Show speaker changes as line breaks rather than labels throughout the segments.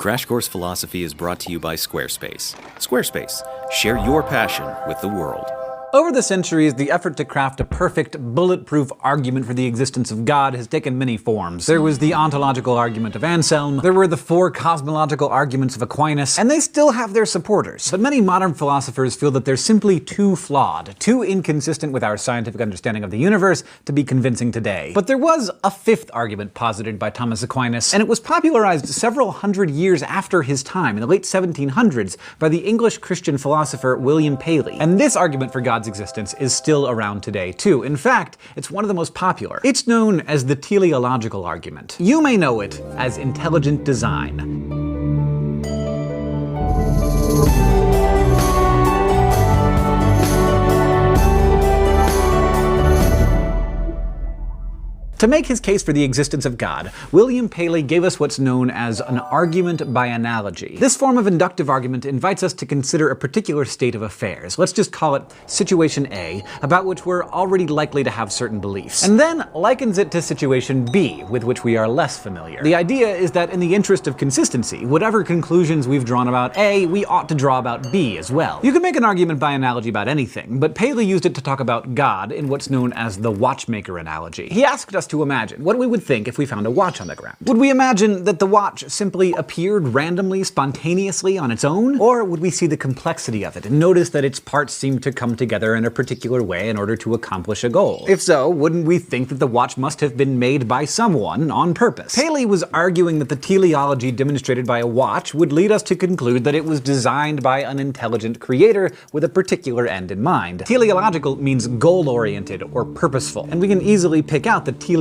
Crash Course Philosophy is brought to you by Squarespace. Squarespace, share your passion with the world.
Over the centuries, the effort to craft a perfect, bulletproof argument for the existence of God has taken many forms. There was the ontological argument of Anselm, there were the four cosmological arguments of Aquinas, and they still have their supporters. But many modern philosophers feel that they're simply too flawed, too inconsistent with our scientific understanding of the universe to be convincing today. But there was a fifth argument posited by Thomas Aquinas, and it was popularized several hundred years after his time, in the late 1700s, by the English Christian philosopher William Paley. And this argument for God's existence is still around today, too. In fact, it's one of the most popular. It's known as the teleological argument. You may know it as intelligent design. To make his case for the existence of God, William Paley gave us what's known as an argument by analogy. This form of inductive argument invites us to consider a particular state of affairs. Let's just call it situation A, about which we're already likely to have certain beliefs, and then likens it to situation B, with which we are less familiar. The idea is that in the interest of consistency, whatever conclusions we've drawn about A, we ought to draw about B as well. You can make an argument by analogy about anything, but Paley used it to talk about God in what's known as the watchmaker analogy. He asked us to imagine what we would think if we found a watch on the ground. Would we imagine that the watch simply appeared randomly, spontaneously on its own? Or would we see the complexity of it and notice that its parts seemed to come together in a particular way in order to accomplish a goal? If so, wouldn't we think that the watch must have been made by someone on purpose? Paley was arguing that the teleology demonstrated by a watch would lead us to conclude that it was designed by an intelligent creator with a particular end in mind. Teleological means goal-oriented or purposeful, and we can easily pick out the teleologies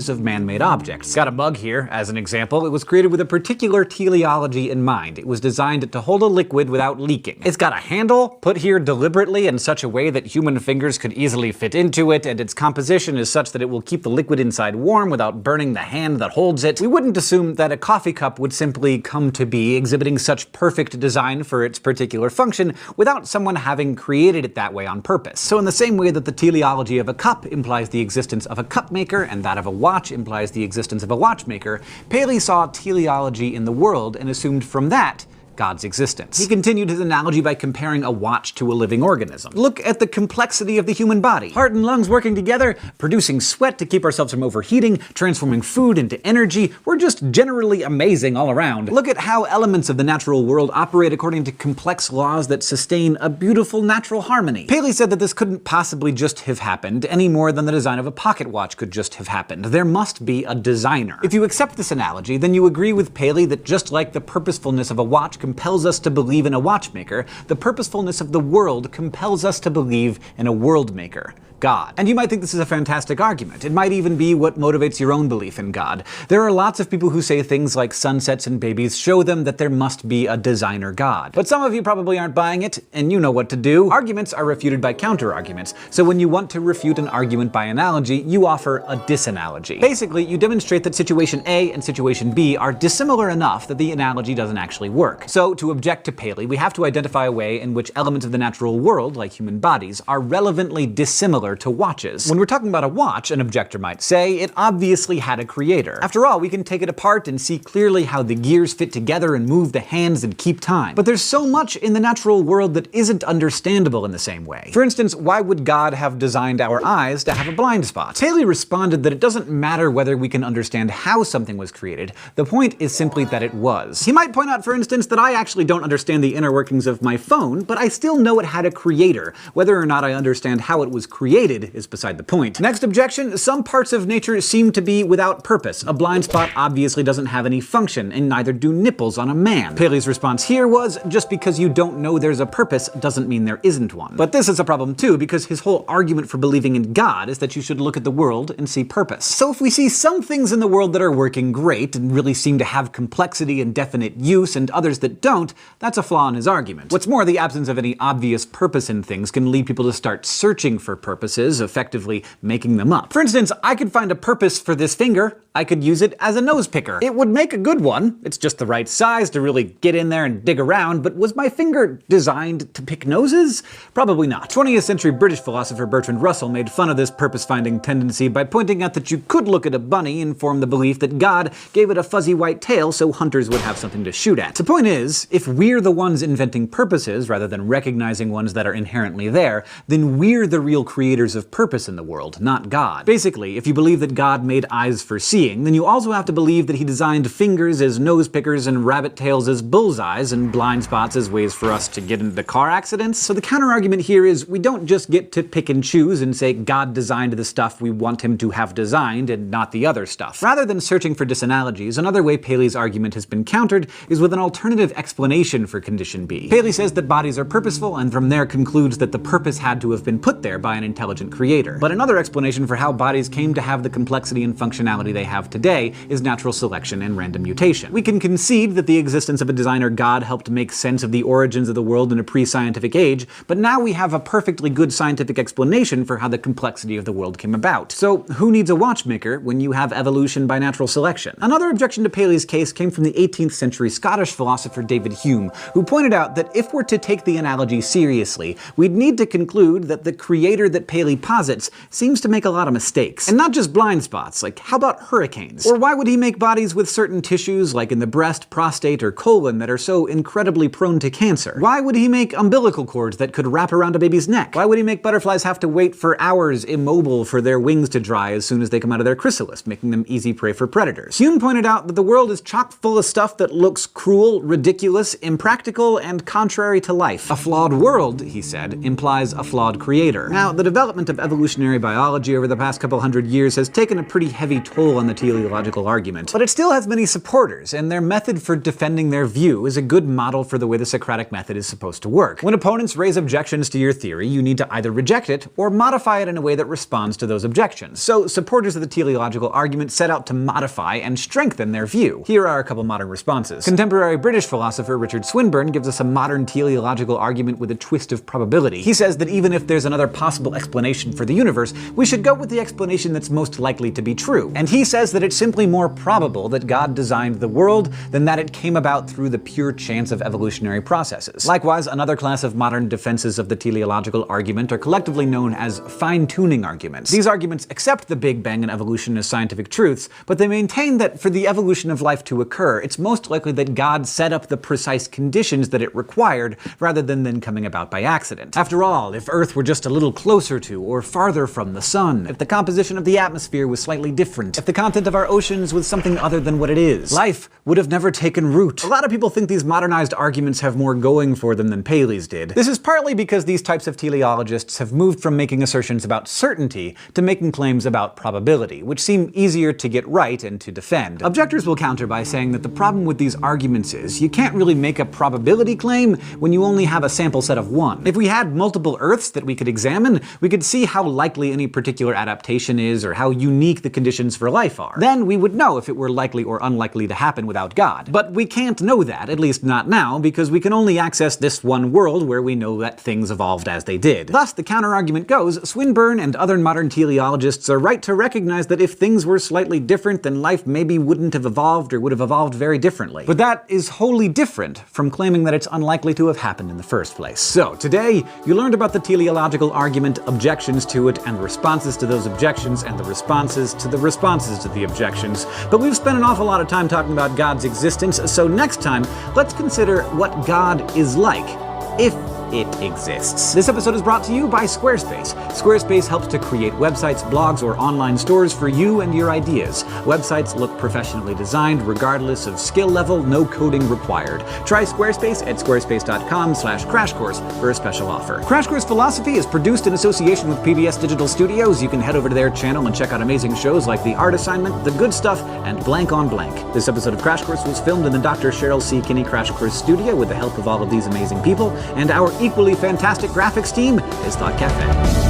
of man-made objects. Got a mug here, as an example. It was created with a particular teleology in mind. It was designed to hold a liquid without leaking. It's got a handle, put here deliberately in such a way that human fingers could easily fit into it, and its composition is such that it will keep the liquid inside warm without burning the hand that holds it. We wouldn't assume that a coffee cup would simply come to be exhibiting such perfect design for its particular function without someone having created it that way on purpose. So in the same way that the teleology of a cup implies the existence of a cup maker, and that of a watch implies the existence of a watchmaker, Paley saw teleology in the world and assumed from that God's existence. He continued his analogy by comparing a watch to a living organism. Look at the complexity of the human body. Heart and lungs working together, producing sweat to keep ourselves from overheating, transforming food into energy. We're just generally amazing all around. Look at how elements of the natural world operate according to complex laws that sustain a beautiful natural harmony. Paley said that this couldn't possibly just have happened any more than the design of a pocket watch could just have happened. There must be a designer. If you accept this analogy, then you agree with Paley that just like the purposefulness of a watch compels us to believe in a watchmaker, the purposefulness of the world compels us to believe in a world maker, God. And you might think this is a fantastic argument. It might even be what motivates your own belief in God. There are lots of people who say things like sunsets and babies show them that there must be a designer God. But some of you probably aren't buying it, and you know what to do. Arguments are refuted by counter-arguments. So when you want to refute an argument by analogy, you offer a disanalogy. Basically, you demonstrate that situation A and situation B are dissimilar enough that the analogy doesn't actually work. So to object to Paley, we have to identify a way in which elements of the natural world, like human bodies, are relevantly dissimilar to watches. When we're talking about a watch, an objector might say, it obviously had a creator. After all, we can take it apart and see clearly how the gears fit together and move the hands and keep time. But there's so much in the natural world that isn't understandable in the same way. For instance, why would God have designed our eyes to have a blind spot? Paley responded that it doesn't matter whether we can understand how something was created. The point is simply that it was. He might point out, for instance, that I actually don't understand the inner workings of my phone, but I still know it had a creator. Whether or not I understand how it was created is beside the point. Next objection, some parts of nature seem to be without purpose. A blind spot obviously doesn't have any function, and neither do nipples on a man. Paley's response here was, just because you don't know there's a purpose doesn't mean there isn't one. But this is a problem too, because his whole argument for believing in God is that you should look at the world and see purpose. So if we see some things in the world that are working great and really seem to have complexity and definite use, and others that don't, that's a flaw in his argument. What's more, the absence of any obvious purpose in things can lead people to start searching for purpose purposes, effectively making them up. For instance, I could find a purpose for this finger. I could use it as a nose picker. It would make a good one. It's just the right size to really get in there and dig around, but was my finger designed to pick noses? Probably not. 20th century British philosopher Bertrand Russell made fun of this purpose-finding tendency by pointing out that you could look at a bunny and form the belief that God gave it a fuzzy white tail so hunters would have something to shoot at. The point is, if we're the ones inventing purposes rather than recognizing ones that are inherently there, then we're the real creators of purpose in the world, not God. Basically, if you believe that God made eyes for seeing, then you also have to believe that he designed fingers as nose pickers and rabbit tails as bullseyes and blind spots as ways for us to get into car accidents. So the counter-argument here is we don't just get to pick and choose and say God designed the stuff we want him to have designed and not the other stuff. Rather than searching for disanalogies, another way Paley's argument has been countered is with an alternative explanation for condition B. Paley says that bodies are purposeful and from there concludes that the purpose had to have been put there by an intelligent creator. But another explanation for how bodies came to have the complexity and functionality they have today is natural selection and random mutation. We can concede that the existence of a designer god helped make sense of the origins of the world in a pre-scientific age, but now we have a perfectly good scientific explanation for how the complexity of the world came about. So who needs a watchmaker when you have evolution by natural selection? Another objection to Paley's case came from the 18th century Scottish philosopher David Hume, who pointed out that if we're to take the analogy seriously, we'd need to conclude that the creator that Paley posits seems to make a lot of mistakes. And not just blind spots, like how about hurricanes? Or why would he make bodies with certain tissues, like in the breast, prostate, or colon, that are so incredibly prone to cancer? Why would he make umbilical cords that could wrap around a baby's neck? Why would he make butterflies have to wait for hours immobile for their wings to dry as soon as they come out of their chrysalis, making them easy prey for predators? Hume pointed out that the world is chock full of stuff that looks cruel, ridiculous, impractical, and contrary to life. A flawed world, he said, implies a flawed creator. Now, the development of evolutionary biology over the past couple hundred years has taken a pretty heavy toll on the teleological argument, but it still has many supporters, and their method for defending their view is a good model for the way the Socratic method is supposed to work. When opponents raise objections to your theory, you need to either reject it or modify it in a way that responds to those objections. So supporters of the teleological argument set out to modify and strengthen their view. Here are a couple modern responses. Contemporary British philosopher Richard Swinburne gives us a modern teleological argument with a twist of probability. He says that even if there's another possible explanation for the universe, we should go with the explanation that's most likely to be true. And he says that it's simply more probable that God designed the world than that it came about through the pure chance of evolutionary processes. Likewise, another class of modern defenses of the teleological argument are collectively known as fine-tuning arguments. These arguments accept the Big Bang and evolution as scientific truths, but they maintain that for the evolution of life to occur, it's most likely that God set up the precise conditions that it required, rather than them coming about by accident. After all, if Earth were just a little closer to or farther from the sun, if the composition of the atmosphere was slightly different, if the content of our oceans was something other than what it is, life would have never taken root. A lot of people think these modernized arguments have more going for them than Paley's did. This is partly because these types of teleologists have moved from making assertions about certainty to making claims about probability, which seem easier to get right and to defend. Objectors will counter by saying that the problem with these arguments is you can't really make a probability claim when you only have a sample set of one. If we had multiple Earths that we could examine, we could see how likely any particular adaptation is or how unique the conditions for life are. Then we would know if it were likely or unlikely to happen without God. But we can't know that, at least not now, because we can only access this one world where we know that things evolved as they did. Thus, the counter-argument goes, Swinburne and other modern teleologists are right to recognize that if things were slightly different, then life maybe wouldn't have evolved or would have evolved very differently. But that is wholly different from claiming that it's unlikely to have happened in the first place. So, today, you learned about the teleological argument, objections to it, and responses to those objections, and the responses to the objections. But we've spent an awful lot of time talking about God's existence, so next time, let's consider what God is like, if it exists. This episode is brought to you by Squarespace. Squarespace helps to create websites, blogs, or online stores for you and your ideas. Websites look professionally designed regardless of skill level, no coding required. Try Squarespace at squarespace.com/crash course for a special offer. Crash Course Philosophy is produced in association with PBS Digital Studios. You can head over to their channel and check out amazing shows like The Art Assignment, The Good Stuff, and Blank on Blank. This episode of Crash Course was filmed in the Dr. Cheryl C. Kinney Crash Course studio with the help of all of these amazing people, and our equally fantastic graphics team is Thought Cafe.